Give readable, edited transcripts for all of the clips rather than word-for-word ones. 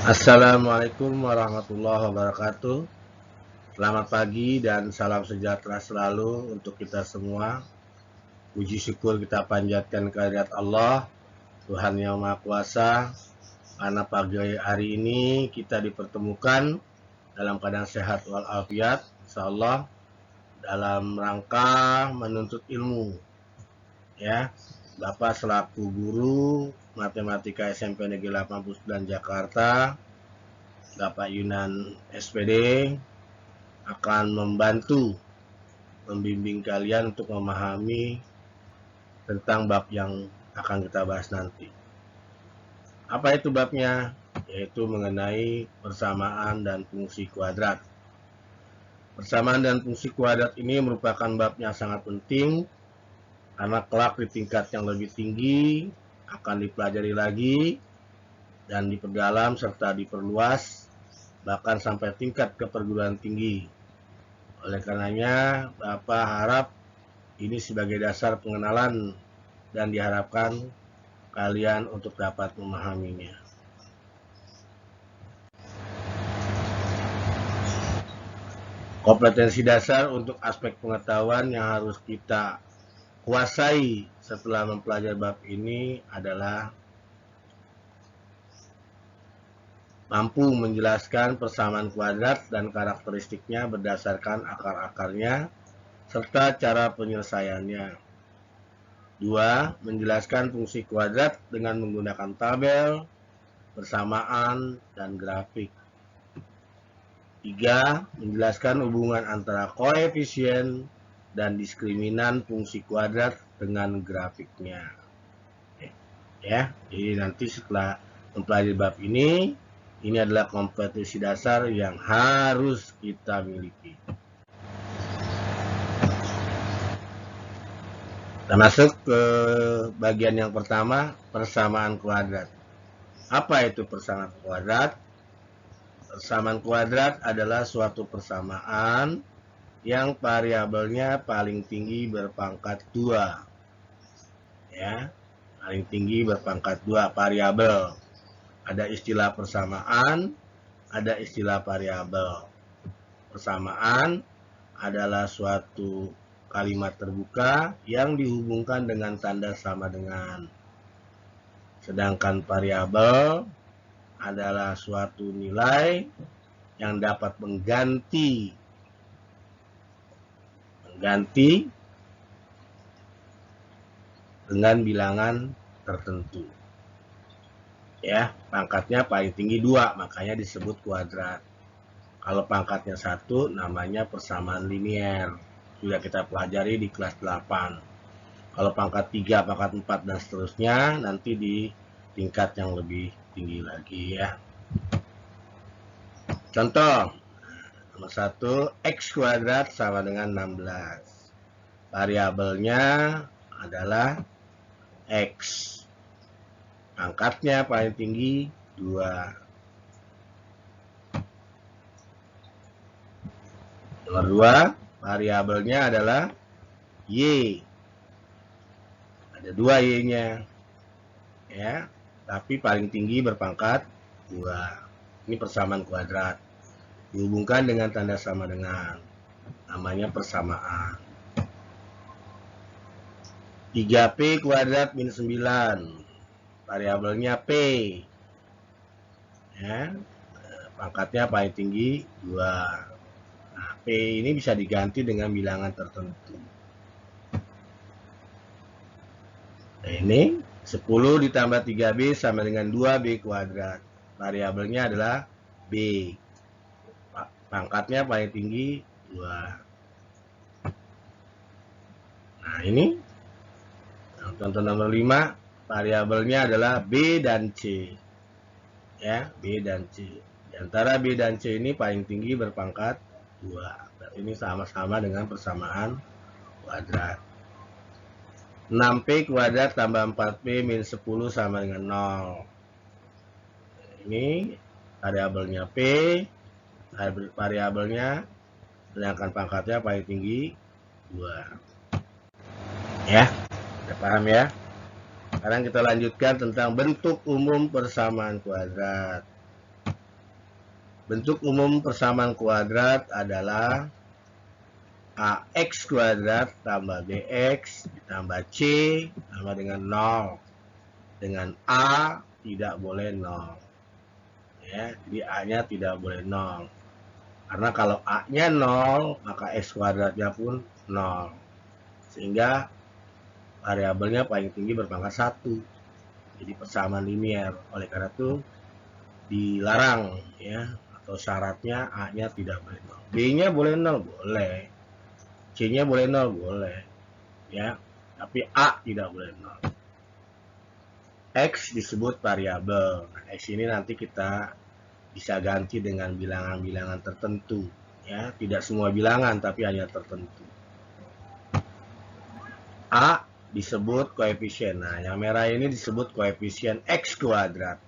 Assalamualaikum warahmatullahi wabarakatuh. Selamat pagi dan salam sejahtera selalu untuk kita semua. Puji syukur kita panjatkan kehadirat Allah, Tuhan Yang Maha Kuasa, karena pagi hari ini kita dipertemukan dalam keadaan sehat walafiat, insyaallah, dalam rangka menuntut ilmu. Ya, Bapak selaku guru Matematika SMP Negeri 89 Jakarta, Bapak Yunan SPD, akan membimbing kalian untuk memahami tentang bab yang akan kita bahas nanti. Apa itu babnya? Yaitu mengenai persamaan dan fungsi kuadrat. Persamaan dan fungsi kuadrat ini merupakan bab yang sangat penting karena kelak di tingkat yang lebih tinggi akan dipelajari lagi dan diperdalam serta diperluas bahkan sampai tingkat keperguruan tinggi. Oleh karenanya, Bapak harap ini sebagai dasar pengenalan dan diharapkan kalian untuk dapat memahaminya. Kompetensi dasar untuk aspek pengetahuan yang harus kita kuasai setelah mempelajari bab ini adalah mampu menjelaskan persamaan kuadrat dan karakteristiknya berdasarkan akar-akarnya serta cara penyelesaiannya. 2. Menjelaskan fungsi kuadrat dengan menggunakan tabel, persamaan, dan grafik. 3. Menjelaskan hubungan antara koefisien dan diskriminan fungsi kuadrat dengan grafiknya. Ya, jadi nanti setelah mempelajari bab ini adalah kompetensi dasar yang harus kita miliki. Kita masuk ke bagian yang pertama, persamaan kuadrat. Apa itu persamaan kuadrat? Persamaan kuadrat adalah suatu persamaan yang variabelnya paling tinggi berpangkat 2. Ya, paling tinggi berpangkat 2 variabel. Ada istilah persamaan, ada istilah variabel. Persamaan adalah suatu kalimat terbuka yang dihubungkan dengan tanda sama dengan. Sedangkan variabel adalah suatu nilai yang dapat mengganti dengan bilangan tertentu. Ya, pangkatnya paling tinggi 2, makanya disebut kuadrat. Kalau pangkatnya 1, namanya persamaan linier. Sudah kita pelajari di kelas 8. Kalau pangkat 3, pangkat 4, dan seterusnya, nanti di tingkat yang lebih tinggi lagi ya. Contoh, nomor 1, X kuadrat sama dengan 16. Variabelnya adalah X. Pangkatnya paling tinggi 2. Nomor 2, variabelnya adalah Y. Ada 2 Y-nya. Ya, tapi paling tinggi berpangkat 2. Ini persamaan kuadrat. Dihubungkan dengan tanda sama dengan. Namanya persamaan. 3P kuadrat minus 9. Variabelnya P. Ya, pangkatnya paling tinggi 2. Nah, P ini bisa diganti dengan bilangan tertentu. Nah, ini 10 ditambah 3B sama dengan 2B kuadrat. Variabelnya adalah B. Pangkatnya paling tinggi 2. Nah, ini contoh nomor 5, variabelnya adalah B dan C. Ya, B dan C. Di antara B dan C ini paling tinggi berpangkat 2. Berarti ini sama-sama dengan persamaan kuadrat. 6P kuadrat tambah 4P min 10 sama dengan 0. Ini variabelnya P, variabelnya, sedangkan pangkatnya paling tinggi 2. Ya, udah paham ya? Sekarang kita lanjutkan tentang bentuk umum persamaan kuadrat. Bentuk umum persamaan kuadrat adalah AX kuadrat tambah BX ditambah C sama dengan 0. Dengan A tidak boleh 0. Ya, jadi A-nya tidak boleh 0. Karena kalau A-nya 0, maka X kuadratnya pun 0. Sehingga variabelnya paling tinggi berpangkat 1. Jadi persamaan linier. Oleh karena itu dilarang ya, atau syaratnya A-nya tidak boleh 0. B-nya boleh 0, boleh. C-nya boleh 0, boleh. Ya, tapi A tidak boleh 0. X disebut variabel. Nah, X ini nanti kita bisa ganti dengan bilangan-bilangan tertentu. Ya, tidak semua bilangan, tapi hanya tertentu. A disebut koefisien. Nah, yang merah ini disebut koefisien X kuadrat.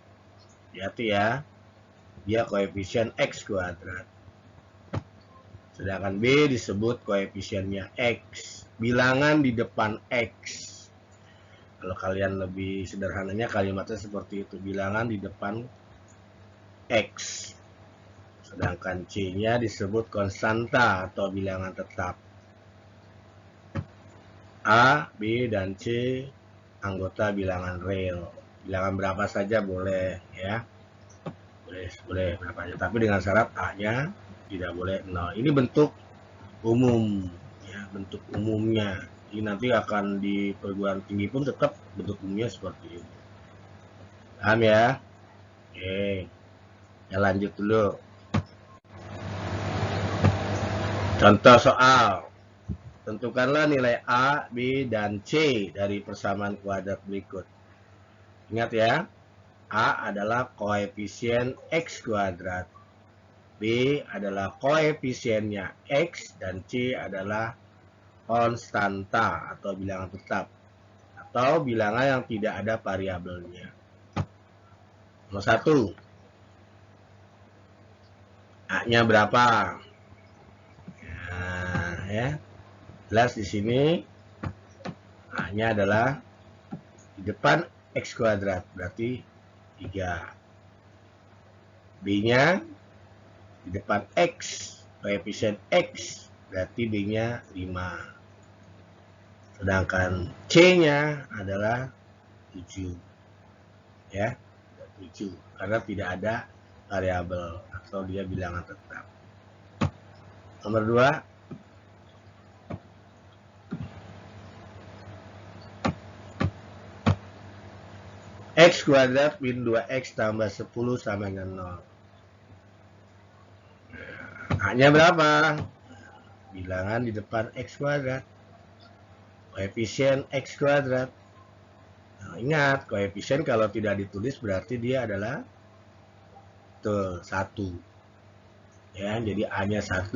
Hati-hati ya, dia koefisien X kuadrat. Sedangkan B disebut koefisiennya X. Bilangan di depan X. Kalau kalian lebih sederhananya kalimatnya seperti itu. Bilangan di depan X. Sedangkan C-nya disebut konstanta atau bilangan tetap. A, B, dan C anggota bilangan real. Bilangan berapa saja boleh ya. Boleh berapa aja. Tapi dengan syarat A-nya tidak boleh 0. Ini bentuk umum ya, bentuk umumnya. Jadi nanti akan di perguruan tinggi pun tetap bentuk umumnya seperti ini. Paham ya? Oke. Ya lanjut dulu. Contoh soal. Tentukanlah nilai A, B, dan C dari persamaan kuadrat berikut. Ingat ya, A adalah koefisien X kuadrat. B adalah koefisiennya X dan C adalah konstanta atau bilangan tetap. Atau bilangan yang tidak ada variabelnya. Nomor 1. A-nya berapa? Nah, ya. Jelas di sini A-nya adalah di depan X kuadrat, berarti 3. B-nya di depan X, koefisien X, berarti B-nya 5. Sedangkan C-nya adalah 7. Ya, 7. Karena tidak ada variabel atau dia bilangan tetap. Nomor 2. X kuadrat min 2X tambah 10 sama dengan 0. A-nya berapa? Bilangan di depan X kuadrat. Koefisien X kuadrat. Nah, ingat, koefisien kalau tidak ditulis berarti dia adalah 1. Ya, jadi A-nya 1,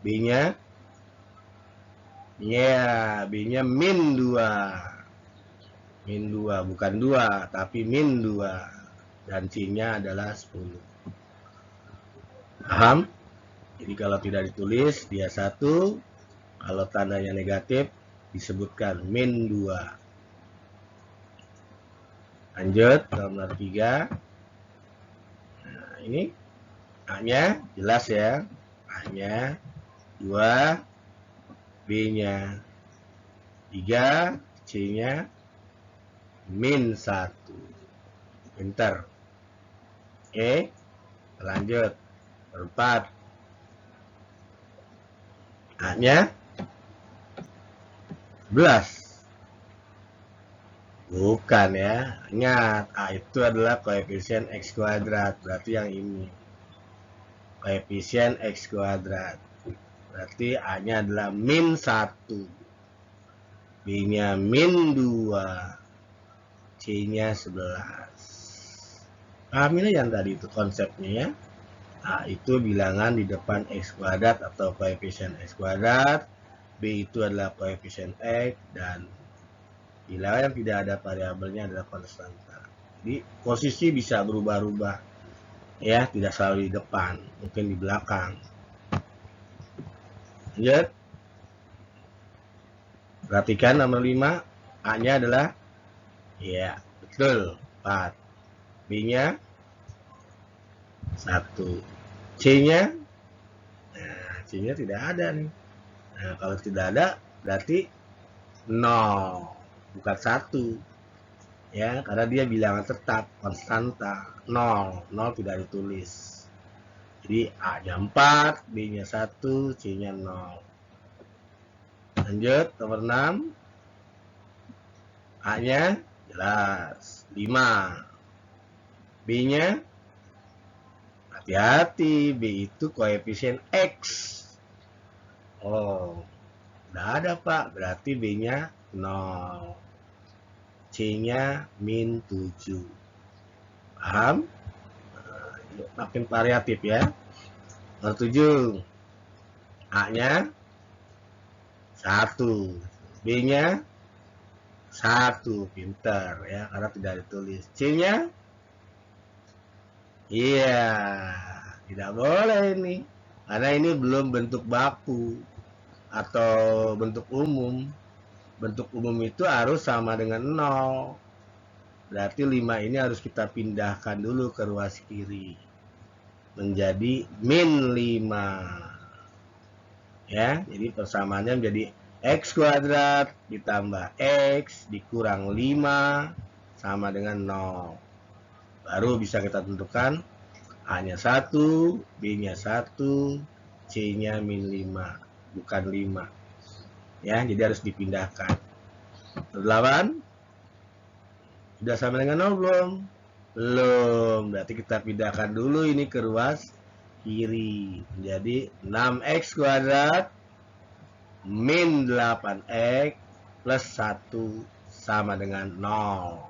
B-nya B-nya min 2. Min 2, bukan 2, tapi min 2. Dan C-nya adalah 10. Paham? Jadi kalau tidak ditulis, dia 1. Kalau tandanya negatif, disebutkan min 2. Lanjut, nomor 3. Nah, ini A-nya jelas ya. A-nya 2, B-nya 3, C-nya min 1. Pinter. Oke, lanjut. 4. A-nya 11. Bukan ya. Ingat, A itu adalah koefisien X kuadrat. Berarti yang ini. Koefisien X kuadrat. Berarti A-nya adalah min 1. B-nya min 2. C-nya 11. Pahami yang tadi itu konsepnya ya. A itu bilangan di depan X kuadrat atau koefisien X kuadrat. B itu adalah koefisien X dan bilangan yang tidak ada variabelnya adalah konstanta. Jadi posisi bisa berubah-ubah ya, tidak selalu di depan, mungkin di belakang. Lanjut. Perhatikan nomor 5, A-nya adalah ya, betul, 4. B-nya 1. C-nya, nah C-nya tidak ada nih. Nah, kalau tidak ada berarti 0, bukan 1. Ya, karena dia bilangan tetap, konstanta, 0. 0 tidak ditulis. Jadi A-nya 4, B-nya 1, C-nya 0. Lanjut, nomor 6. A-nya jelas, 5. B-nya, hati-hati, B itu koefisien X. Oh, udah ada Pak, berarti B-nya 0. C-nya min 7. Paham? Makin variatif ya. Nomor 7. A-nya 1. B-nya 1. Pinter ya, karena tidak ditulis. C-nya? Iya, tidak boleh ini. Karena ini belum bentuk baku atau bentuk umum. Bentuk umum itu harus sama dengan 0. Berarti 5 ini harus kita pindahkan dulu ke ruas kiri. Menjadi min 5. Ya, jadi persamaannya menjadi X kuadrat ditambah X dikurang 5 sama dengan 0. Baru bisa kita tentukan A-nya 1, B-nya 1, C-nya min 5, bukan 5. Ya, jadi harus dipindahkan. 8. Sudah sama dengan 0 belum? Belum. Berarti kita pindahkan dulu ini ke ruas kiri. Menjadi 6x kuadrat min 8x plus 1 sama dengan 0.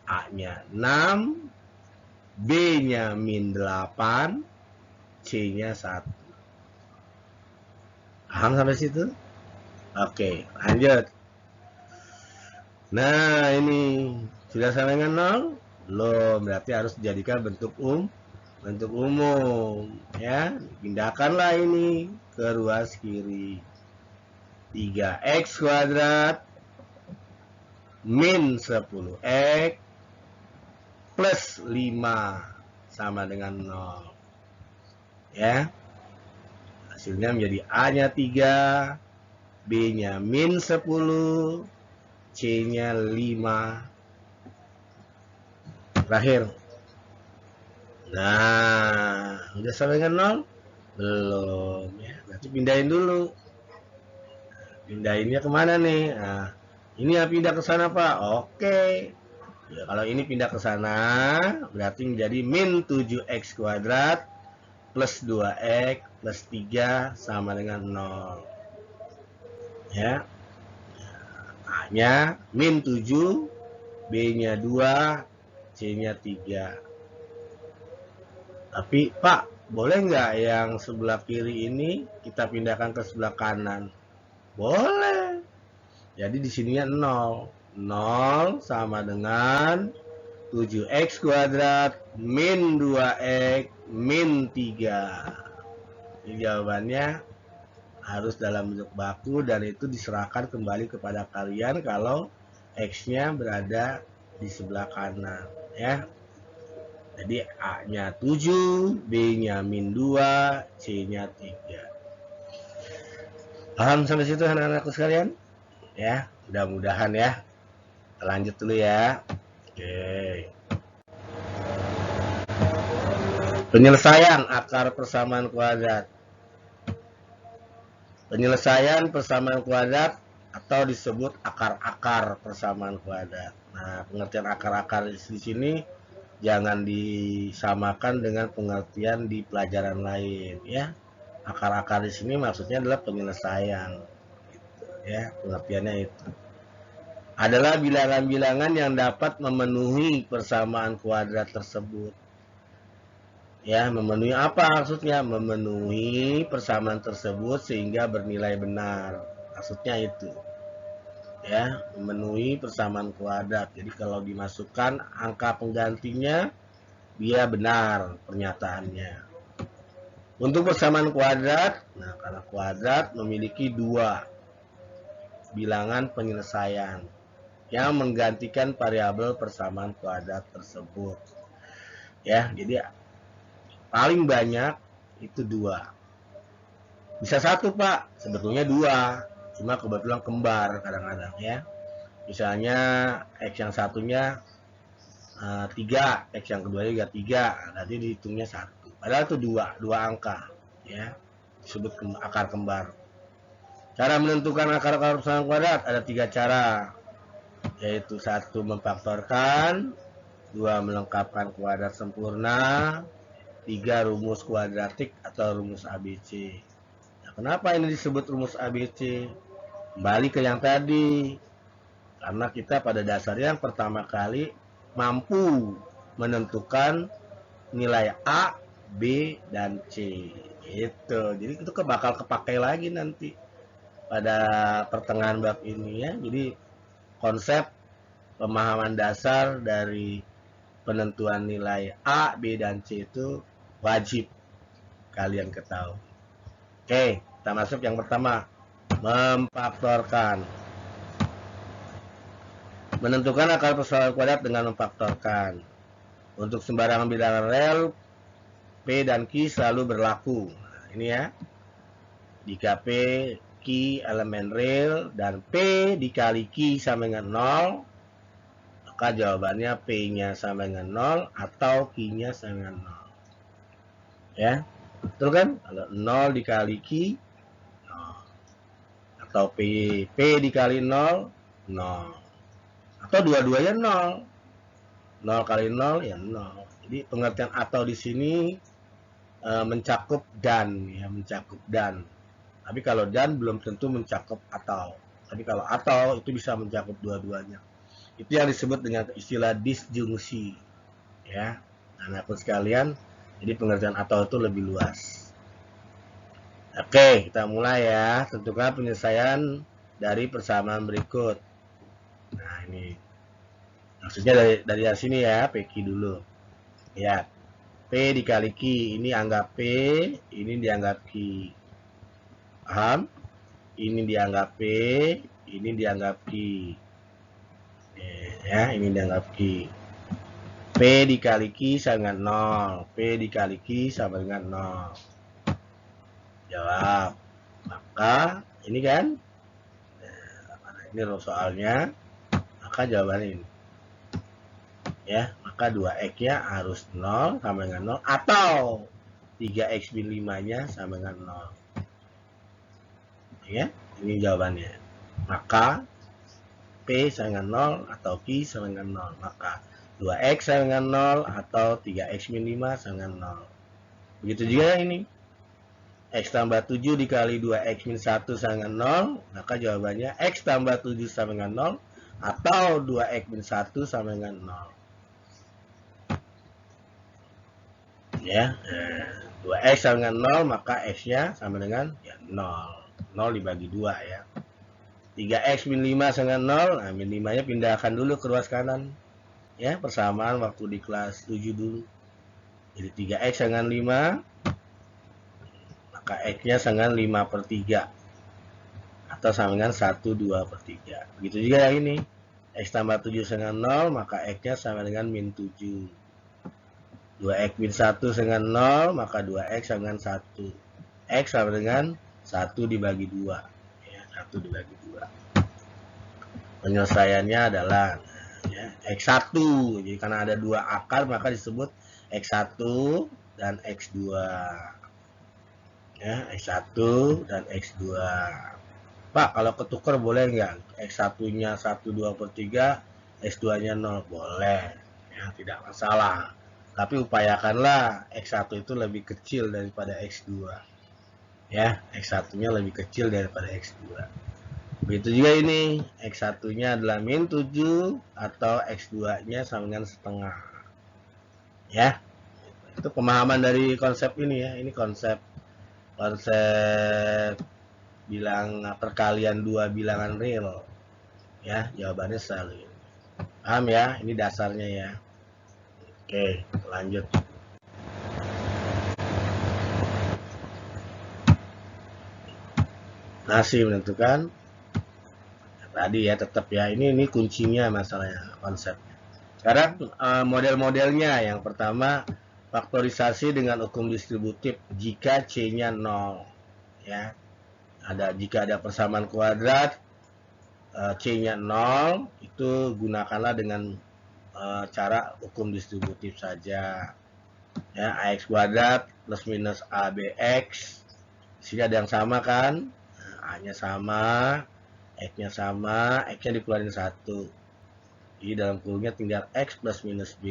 A-nya 6, B-nya min 8, C-nya 1. Paham sampai situ? Oke, lanjut. Nah, ini sudah sama dengan 0? Belum, berarti harus dijadikan bentuk umum ya. Pindahkanlah ini ke ruas kiri. 3x kuadrat min 10x plus 5 sama dengan 0. Ya. Hasilnya menjadi A-nya 3, B-nya min 10, C-nya 5. Terakhir. Nah, udah sampai dengan 0? Belum ya. Berarti pindahin dulu. Pindahinnya kemana nih? Nah, ini yang pindah ke sana Pak. Oke. Ya, kalau ini pindah ke sana, berarti menjadi min 7x kuadrat plus 2x plus 3 sama dengan 0. Ya. A-nya min 7, B-nya 2, C-nya 3. Tapi Pak, boleh nggak yang sebelah kiri ini kita pindahkan ke sebelah kanan? Boleh. Jadi di sininya 0. 0 sama dengan 7x kuadrat min 2x min 3. Ini jawabannya harus dalam bentuk baku dan itu diserahkan kembali kepada kalian kalau x-nya berada di sebelah kanan ya. Jadi A-nya 7, B-nya min 2, C-nya 3. Paham sampai situ anak-anakku sekalian? Ya, mudah-mudahan ya. Kita lanjut dulu ya. Oke. Penyelesaian akar persamaan kuadrat. Penyelesaian persamaan kuadrat atau disebut akar-akar persamaan kuadrat. Nah, pengertian akar-akar di sini jangan disamakan dengan pengertian di pelajaran lain ya. Akar-akar di sini maksudnya adalah penyelesaian. Gitu, ya, pengertiannya itu. Adalah bilangan-bilangan yang dapat memenuhi persamaan kuadrat tersebut. Ya, memenuhi apa maksudnya? Memenuhi persamaan tersebut sehingga bernilai benar. Maksudnya itu. Ya, memenuhi persamaan kuadrat. Jadi kalau dimasukkan angka penggantinya, dia benar pernyataannya. Untuk persamaan kuadrat, nah karena kuadrat memiliki dua bilangan penyelesaian yang menggantikan variabel persamaan kuadrat tersebut. Ya, jadi paling banyak itu 2. Bisa 1 Pak, sebetulnya 2, cuma kebetulan kembar kadang-kadang ya. Misalnya X yang satunya 3, X yang kedua juga 3, nanti dihitungnya 1. Padahal itu 2 angka ya, disebut akar kembar. Cara menentukan akar persamaan kuadrat ada 3 cara, yaitu 1 memfaktorkan, 2 melengkapkan kuadrat sempurna, 3 rumus kuadratik atau rumus ABC. Nah, kenapa ini disebut rumus ABC? Kembali ke yang tadi, karena kita pada dasarnya yang pertama kali mampu menentukan nilai A, B, dan C. Itu. Jadi itu bakal kepakai lagi nanti pada pertengahan bab ini ya. Jadi konsep pemahaman dasar dari penentuan nilai A, B, dan C itu wajib kalian ketahui. Oke, kita masuk yang pertama, memfaktorkan. Menentukan akar persamaan kuadrat dengan memfaktorkan. Untuk sembarangan bilangan real, P dan Q selalu berlaku. Nah, ini ya. Jika P, Q elemen real dan P dikali Q sama dengan 0, maka jawabannya P-nya sama dengan 0 atau Q-nya sama dengan 0. Ya, betul kan? Kalau 0 dikali Q, 0. Atau P dikali 0, 0. Atau dua-duanya 0. 0 kali 0 ya 0. Jadi pengertian atau di sini mencakup dan ya, mencakup dan. Tapi kalau dan belum tentu mencakup atau. Tapi kalau atau itu bisa mencakup dua-duanya. Itu yang disebut dengan istilah disjungsi. Ya. Anak-anak sekalian, jadi pengertian atau itu lebih luas. Oke, kita mulai ya. Tentukan penyelesaian dari persamaan berikut. Nah, ini maksudnya dari sini ya, PQ dulu. Ya, P dikali Q, ini anggap P, ini dianggap Q. Paham? Ini dianggap P, ini dianggap Q. Ya, ini dianggap Q. P dikali Q sama dengan 0. P dikali Q sama dengan 0. Jawab. Maka, ini kan, ini soalnya, maka jawabannya ini. Ya, maka 2x-nya harus 0 sama dengan 0 atau 3x min 5-nya sama dengan 0. Ya, ini jawabannya. Maka P sama dengan 0 atau Q sama dengan 0. Maka 2x sama dengan 0 atau 3x min 5 sama dengan 0. Begitu juga ini. X tambah 7 dikali 2x min 1 sama dengan 0. Maka jawabannya X tambah 7 sama dengan 0 atau 2x min 1 sama dengan 0. Ya, 2x sama dengan 0, maka x-nya sama dengan ya 0. 0 dibagi 2 ya. 3x min 5 sama dengan 0, nah min 5-nya pindahkan dulu ke ruas kanan. Ya, persamaan waktu di kelas 7 dulu. Jadi 3x sama dengan 5, maka x-nya sama dengan 5/3. Atau sama dengan 1, 2/3. Begitu juga yang ini. X tambah 7 sama dengan 0, maka x-nya sama dengan min 7. 2x min 1 dengan 0, maka 2x sama dengan 1. X sama dengan 1 dibagi 2. Ya, 1 dibagi 2. Penyelesaiannya adalah ya, X1. Jadi karena ada 2 akar, maka disebut X1 dan X2. Ya, X1 dan X2. Pak, kalau ketukar boleh nggak? X1-nya 1, 2/3, X2-nya 0. Boleh. Ya, tidak masalah. Tapi upayakanlah X1 itu lebih kecil daripada X2. Ya, X1-nya lebih kecil daripada X2. Begitu juga ini, X1-nya adalah min 7 atau X2-nya sama dengan setengah. Ya, itu pemahaman dari konsep ini ya. Ini konsep bilang perkalian 2 bilangan real. Ya, jawabannya selalu ini. Paham ya? Ini dasarnya ya. Oke, lanjut. Masih menentukan. Tadi ya tetap ya. Ini kuncinya masalahnya konsepnya. Sekarang model-modelnya. Yang pertama faktorisasi dengan hukum distributif jika C-nya 0. Ya. Jika ada persamaan kuadrat C-nya 0, itu gunakanlah dengan cara hukum distributif saja. Ya, AX kuadrat plus minus ABX. Sini ada yang sama kan? Nah, A-nya sama, X-nya sama, X-nya dikeluarin 1. Jadi dalam kurungnya tinggal X plus minus B.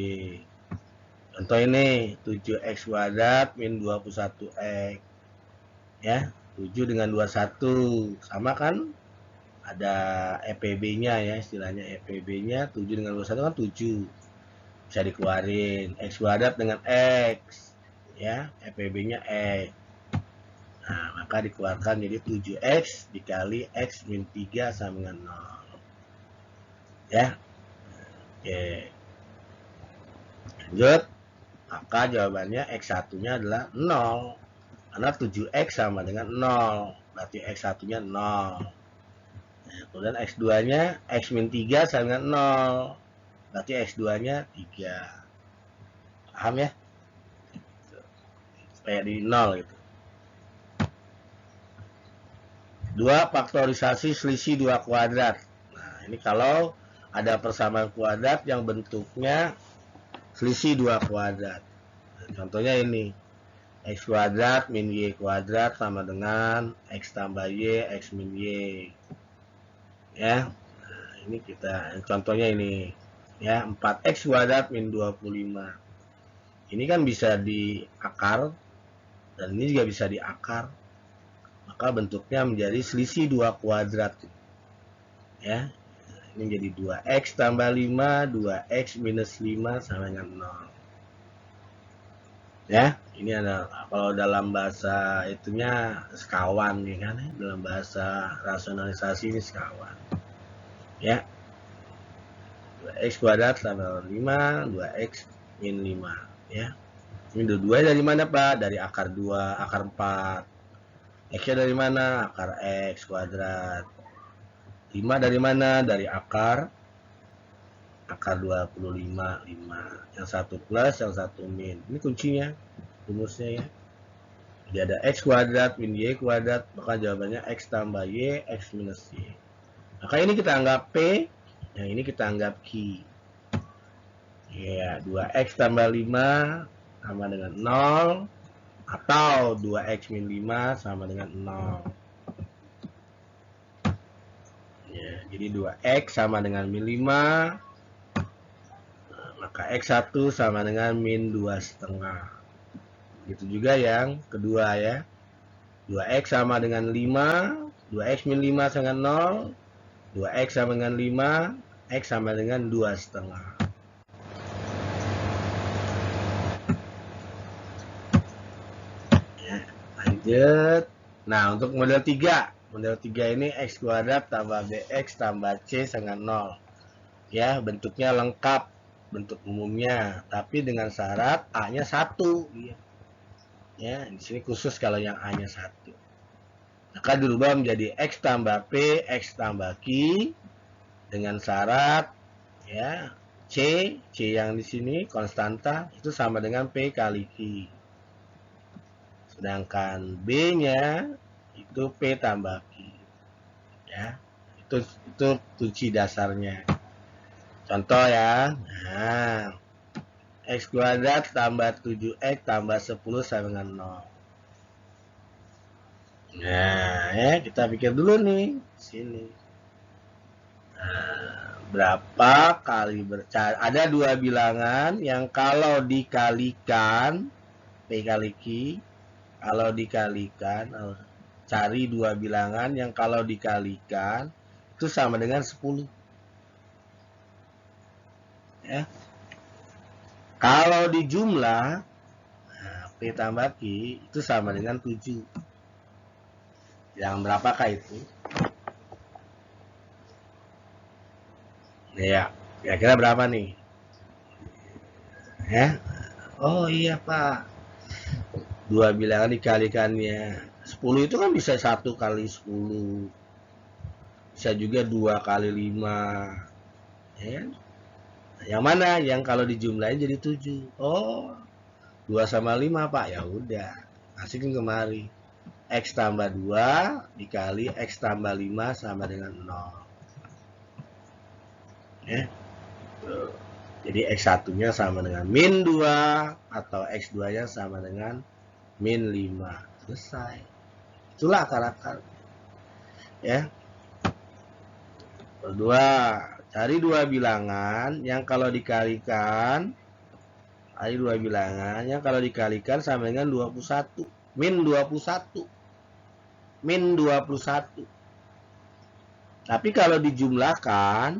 Contoh ini 7x kuadrat min 21x. Ya, 7 dengan 21 sama kan? Ada EPB-nya ya, istilahnya EPB-nya 7 dengan 21 kan 7. Bisa dikeluarin x kuadrat dengan x. Ya, EPB-nya x. Nah, maka dikeluarkan jadi 7x dikali x min 3 sama dengan 0. Ya. Oke. Lanjut. Maka jawabannya X1-nya adalah 0. Karena 7X sama dengan 0. Berarti X1-nya 0. Nah, kemudian X2-nya X min 3 sama dengan 0. Berarti X2-nya 3. Paham ya? Supaya di 0 gitu. 2. Faktorisasi selisih 2 kuadrat. Nah, ini kalau ada persamaan kuadrat yang bentuknya selisih 2 kuadrat. Contohnya ini, X kuadrat min Y kuadrat sama dengan X tambah Y, X min Y. Ya, nah, ini kita, contohnya ini, ya, 4X kuadrat min 25. Ini kan bisa diakar, dan ini juga bisa diakar. Maka bentuknya menjadi selisih 2 kuadrat. Ya, ini jadi 2X tambah 5, 2X minus 5 sama dengan 0. Ya, ini ada kalau dalam bahasa itunya sekawan ya kan, dalam bahasa rasionalisasi ini sekawan. Ya. 2x kuadrat tambah 5, 2x min 5 ya. Ini dua dari mana Pak? Dari akar 2, akar 4. X-nya dari mana? Akar x kuadrat. 5 dari mana? Dari akar 25, 5. Yang satu plus, yang satu min. Ini kuncinya, rumusnya ya. Jadi ada x kuadrat min y kuadrat, maka jawabannya x tambah y, x minus y. Maka ini kita anggap P, yang ini kita anggap Q. Ya, 2x tambah 5 sama dengan 0, atau 2x min 5 sama dengan 0. Ya, jadi 2x sama dengan min 5, maka X1 sama dengan min 2,5. Gitu juga yang kedua ya. 2X sama dengan 5, 2X min 5 sama dengan 0, 2X sama dengan 5, X sama dengan 2,5. Ya, lanjut. Nah, untuk model 3. Model 3 ini X kuadrat tambah BX tambah C sama 0. Ya, bentuknya lengkap. Bentuk umumnya, tapi dengan syarat A-nya 1. Ya, di sini khusus kalau yang A-nya 1. Maka dirubah menjadi X tambah P, X tambah Q dengan syarat ya C yang di sini konstanta itu sama dengan P kali Q. Sedangkan B-nya itu P tambah Q. Ya, itu kunci dasarnya. Contoh ya, nah, X kuadrat tambah 7X tambah 10 sama dengan 0. Nah, ya kita pikir dulu nih, sini. Nah, berapa kali bercari? Ada dua bilangan yang kalau dikalikan, P kali Q, kalau dikalikan, cari dua bilangan yang kalau dikalikan, itu sama dengan 10. Ya. Kalau dijumlah, nah, P tambah Q itu sama dengan 7. Yang berapakah itu? Ya, kira-kira berapa nih? Ya. Oh iya Pak. Dua bilangan dikalikannya. 10 itu kan bisa 1 kali 10. Bisa juga 2 kali 5. Ya. Yang mana? Yang kalau dijumlahin jadi 7. Oh, 2 sama 5 Pak, ya udah. Masukin kemari. X tambah 2 dikali X tambah 5 sama dengan 0. Ya. Jadi X1-nya sama dengan min 2 atau X2-nya sama dengan min 5. Selesai. Itulah akar-akar. Ya. Kedua, cari dua bilangan yang kalau dikalikan sama dengan 21. Min 21. Min 21. Tapi kalau dijumlahkan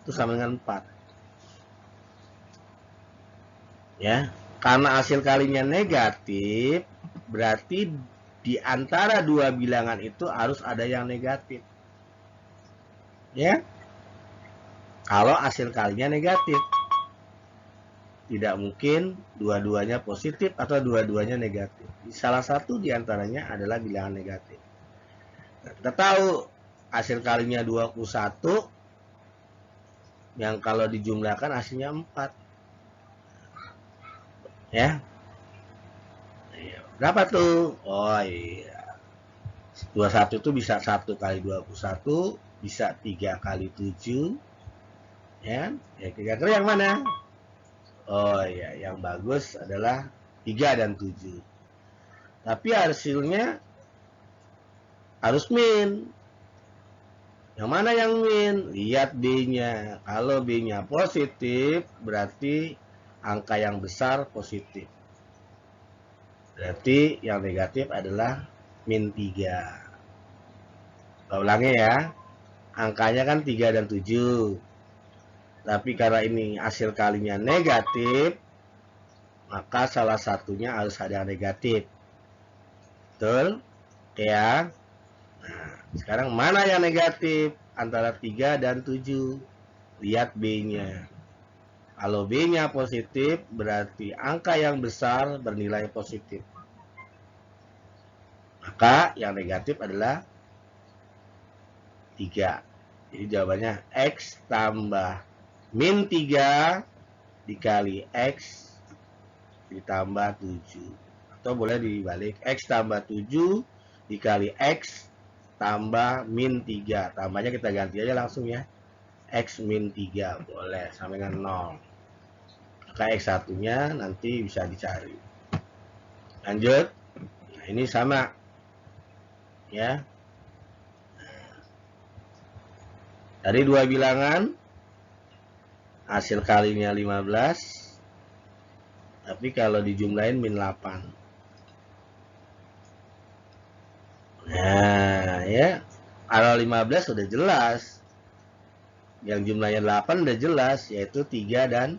itu sama dengan 4. Ya, karena hasil kalinya negatif, berarti di antara dua bilangan itu harus ada yang negatif. Ya. Kalau hasil kalinya negatif, tidak mungkin dua-duanya positif atau dua-duanya negatif. Salah satu di antaranya adalah bilangan negatif. Nah, kita tahu hasil kalinya 21 yang kalau dijumlahkan hasilnya 4. Ya. Berapa tuh? Oh iya. 21 itu bisa 1 kali 21, bisa 3 kali 7. Ya, kira-kira yang mana? Oh iya, yang bagus adalah 3 dan 7. Tapi hasilnya harus min. Yang mana yang min? Lihat B-nya. Kalau B-nya positif, berarti angka yang besar positif. Berarti yang negatif adalah min 3. Kita ulangi ya. Angkanya kan 3 dan 7. Tapi karena ini hasil kalinya negatif, maka salah satunya harus ada yang negatif. Betul? Ya. Nah, sekarang mana yang negatif? Antara 3 dan 7. Lihat B-nya. Kalau B-nya positif, berarti angka yang besar bernilai positif. Maka yang negatif adalah 3. Jadi jawabannya X tambah min 3 dikali X ditambah 7. Atau boleh dibalik, X tambah 7 dikali X tambah min 3. Tambahnya kita ganti aja langsung ya. X min 3 boleh sama dengan 0. Maka X1-nya nanti bisa dicari. Lanjut. Nah, ini sama. Ya. Dari dua bilangan, hasil kalinya 15. Tapi kalau dijumlahin min 8. Nah, ya. Kalau 15 sudah jelas. Yang jumlahnya 8 udah jelas, yaitu 3 dan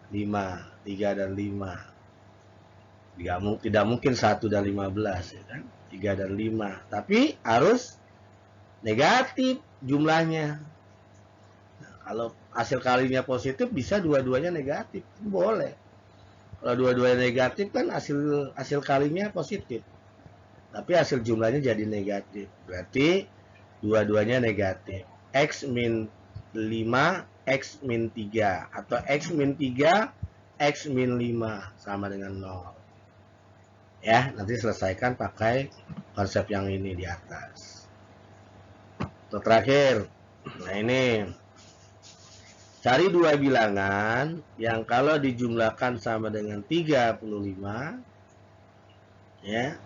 5. 3 dan 5. Tidak mungkin 1 dan 15, ya kan? 3 dan 5. Tapi harus negatif jumlahnya. Nah, kalau hasil kalinya positif, bisa dua-duanya negatif. Boleh. Kalau dua-duanya negatif kan hasil kalinya positif. Tapi hasil jumlahnya jadi negatif. Berarti dua-duanya negatif. X min 5, X min 3. Atau X min 3, X min 5. Sama dengan 0. Ya, nanti selesaikan pakai konsep yang ini di atas. Untuk terakhir. Nah ini. Cari dua bilangan yang kalau dijumlahkan sama dengan 35. Ya.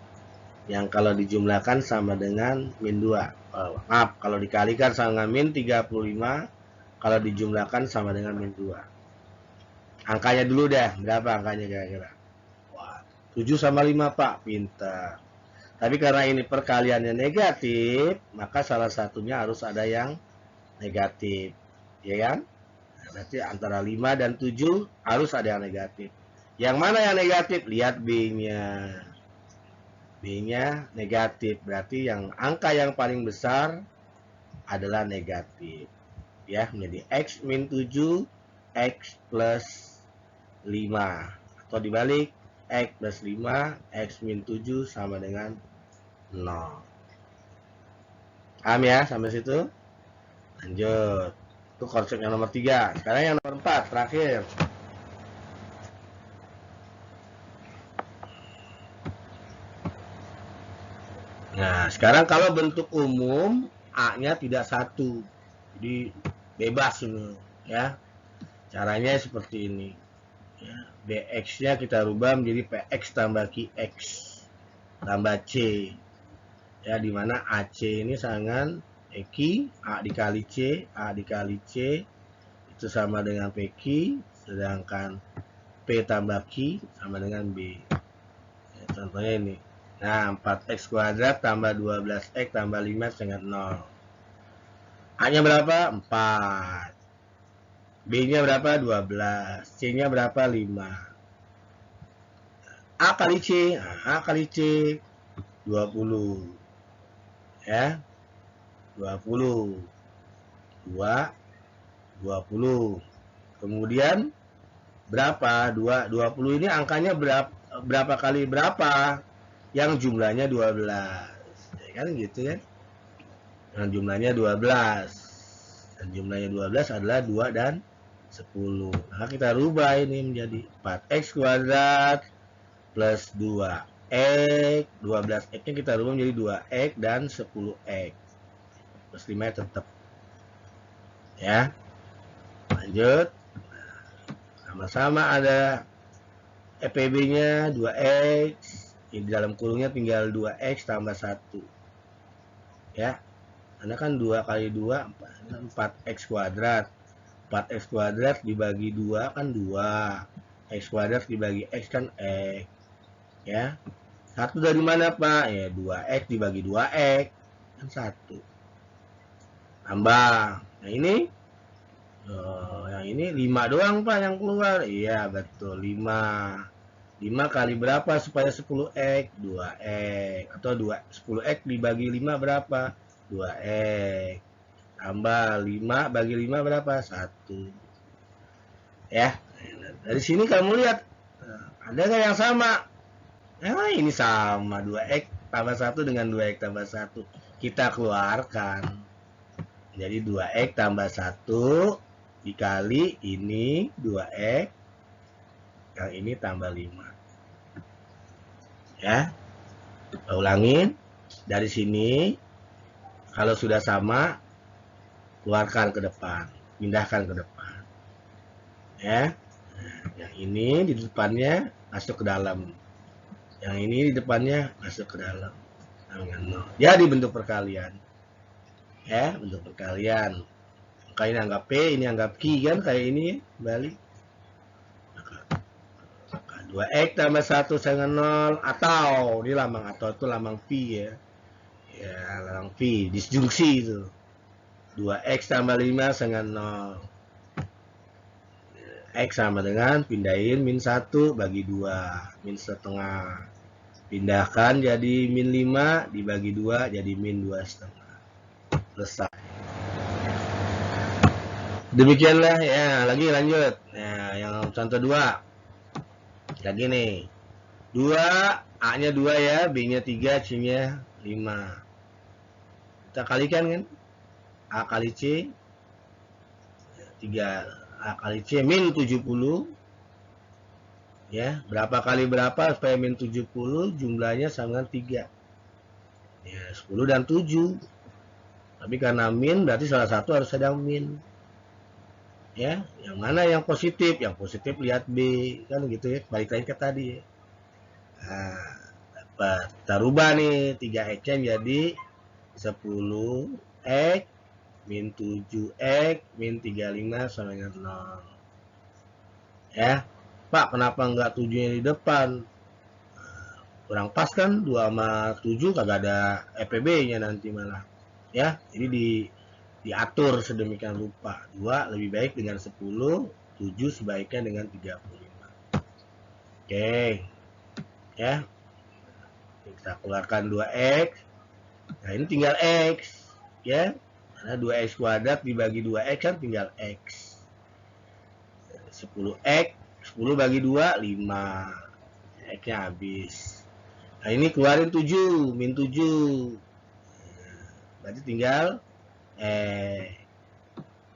Yang kalau dijumlahkan sama dengan min 2. Maaf, kalau dikalikan sama dengan min 35, kalau dijumlahkan sama dengan min 2. Angkanya dulu deh, berapa angkanya kira-kira? 7 sama 5 Pak, pintar. Tapi karena ini perkaliannya negatif, maka salah satunya harus ada yang negatif. Ya kan? Berarti antara 5 dan 7 harus ada yang negatif. Yang mana yang negatif? Lihat B-nya. B-nya negatif. Berarti yang angka yang paling besar adalah negatif. Ya, menjadi X min 7, X plus 5. Atau dibalik, X plus 5, X min 7 sama dengan 0. Paham ya sampai situ? Lanjut. Itu konsep yang nomor 3. Sekarang yang nomor 4, terakhir. Nah, sekarang kalau bentuk umum, A-nya tidak satu. Jadi bebas ini, ya. Caranya seperti ini. Ya, BX-nya kita rubah menjadi PX tambah QX tambah C. Ya, dimana AC ini sangat EQ, A dikali C, A dikali C itu sama dengan PQ, sedangkan P tambah Q sama dengan B. Ya, contohnya ini. Nah, 4x kuadrat tambah 12x tambah 5 dengan 0. A-nya berapa? 4. B-nya berapa? 12. C-nya berapa? 5. A kali C. Nah, A kali C 20. Ya. 20. 2. 20. Kemudian berapa? 20 ini angkanya berapa kali berapa? Yang jumlahnya 12. Ya kan gitu kan? Yang jumlahnya 12. Dan jumlahnya 12 adalah 2 dan 10. Nah, kita rubah ini menjadi 4x kuadrat plus 2x. 12x-nya kita rubah menjadi 2x dan 10x. Plus 5 tetap. Ya. Lanjut. Sama-sama ada EPB-nya 2x. Di dalam kurungnya tinggal 2x tambah 1. Ya. Karena kan 2 kali 2, 4x kuadrat. 4x kuadrat dibagi 2 kan 2. X kuadrat dibagi X kan X. Ya. 1 dari mana, Pak? Ya, 2x dibagi 2x. Kan 1. Tambah. Nah, ini yang ini 5 doang, Pak, yang keluar. Iya, betul. 5. 5 kali berapa supaya 10x? 2x. Atau 10x dibagi 5 berapa? 2x. Tambah 5 bagi 5 berapa? 1. Ya. Dari sini kamu lihat. Ada nggak yang sama? Nah, ini sama. 2x tambah 1 dengan 2x tambah 1. Kita keluarkan. Jadi 2x tambah 1 dikali ini 2x. Yang ini tambah 5. Ya. Kita ulangin. Dari sini. Kalau sudah sama. Keluarkan ke depan. Pindahkan ke depan. Ya. Nah, yang ini di depannya masuk ke dalam. Yang ini di depannya masuk ke dalam. Jadi bentuk perkalian. Ya, bentuk perkalian. Maka ini anggap P, ini anggap Q kan, kayak ini ya, balik. Maka 2x tambah 1 sama 0, atau, ini lambang atau itu lambang pi ya. Ya, lambang pi, disjungsi itu. 2x tambah 5 sama 0. X sama dengan pindahin min 1 bagi 2, min setengah. Pindahkan jadi min 5 dibagi 2 jadi min 2 setengah. Selesai. Demikianlah ya, lagi lanjut. Nah, yang contoh 2. Lagi nih. 2, A-nya 2 ya, B-nya 3, C-nya 5. Kita kalikan kan? A kali C 3, A kali C min 70. Ya, berapa kali berapa supaya min 70 jumlahnya sama dengan 3. Ya, 10 dan 7. Tapi karena min berarti salah satu harus ada min. Ya, yang mana yang positif? Yang positif lihat B, kan gitu ya. Balik lagi ke tadi ya. Nah, dapat. Kita rubah nih 3x-nya jadi 10x min 7x min 35 sama dengan 0. Ya. Pak, kenapa enggak 7-nya di depan? Kurang pas kan? 2 sama 7 kagak ada EPB-nya nanti malah. Ya, jadi diatur sedemikian rupa. 2 lebih baik dengan 10, 7 sebaiknya dengan 35. Oke. Ya. Kita keluarkan 2x. Nah, ini tinggal x. Ya. Karena 2x kuadrat dibagi 2x kan tinggal x. 10x. 10 bagi 2, 5. X-nya habis. Nah, ini keluarin 7. Min 7. Berarti tinggal nah,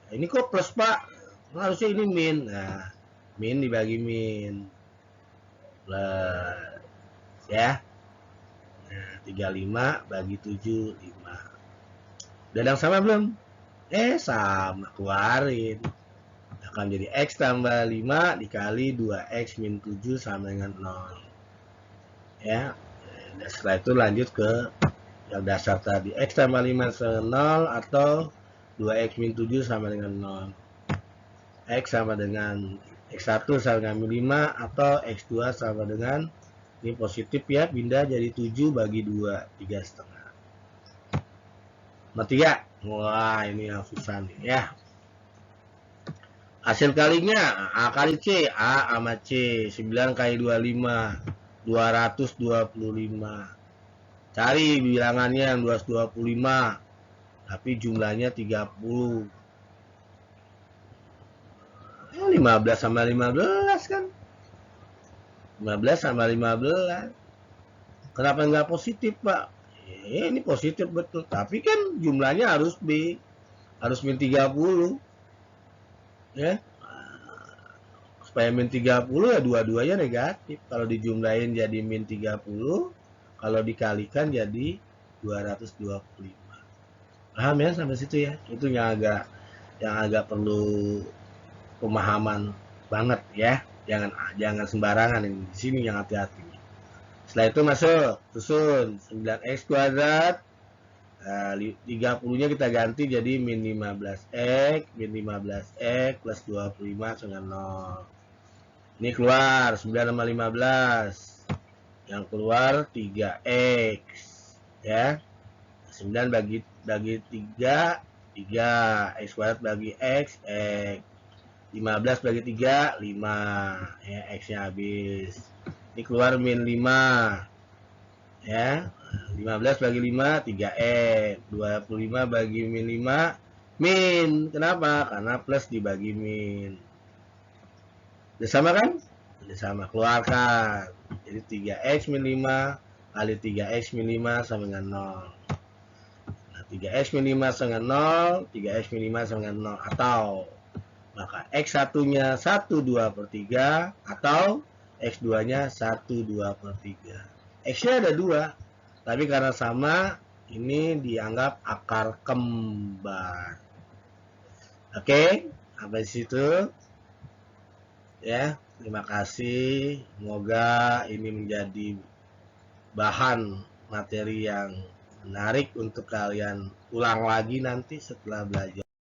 ini kok plus, Pak? Harusnya ini min. Nah, min dibagi min. Plus. Ya. Nah, 35 bagi 7, 5. Udah ada yang sama belum? Sama, keluarin. Akan jadi X tambah 5 dikali 2X min 7 sama dengan 0. Ya, dan setelah itu lanjut ke yang dasar tadi. X tambah 5 sama 0 atau 2X min 7 sama dengan 0. X sama dengan X1 sama dengan 5 atau X2 sama dengan, ini positif ya, pindah jadi 7 bagi 2, 3,5. Nomor 3. Wah, ini yang susah nih ya. Hasil kalinya A kali C, A sama C, 9 kali 25, 225. Cari bilangannya yang 225, tapi jumlahnya 30. 15 sama 15 kan? 15 sama 15. Kenapa nggak positif, Pak? Ini positif betul, tapi kan jumlahnya harus B. Harus min 30. Ya. Supaya min 30 ya dua-duanya negatif. Kalau dijumlahin jadi min 30, kalau dikalikan jadi 225. Paham ya sampai situ ya? Itu yang agak perlu pemahaman banget ya. Jangan sembarangan ini. Di sini yang hati-hati. Setelah itu masuk susun 9x kuadrat. 30-nya kita ganti jadi min 15x, min 15x plus 25 dengan 0. Ini keluar 9 sama 15. Yang keluar 3x ya. 9 bagi 3, 3. X kuadrat bagi x, x. 15 bagi 3, 5. Ya, X-nya habis. Ini keluar min 5. Ya. 15 bagi 5, 3x. 25 bagi min 5, min. Kenapa? Karena plus dibagi min. Udah sama kan? Udah sama. Keluarkan. Jadi 3x min 5 kali 3x min 5 sama dengan 0. 3x min 5 sama dengan 0, 3x min 5 sama dengan 0, atau maka X1-nya 1/2 per 3 atau X2-nya 1/2 per 3. X-nya ada 2, tapi karena sama, ini dianggap akar kembar. Oke, sampai situ. Ya, terima kasih. Semoga ini menjadi bahan materi yang menarik untuk kalian ulang lagi nanti setelah belajar.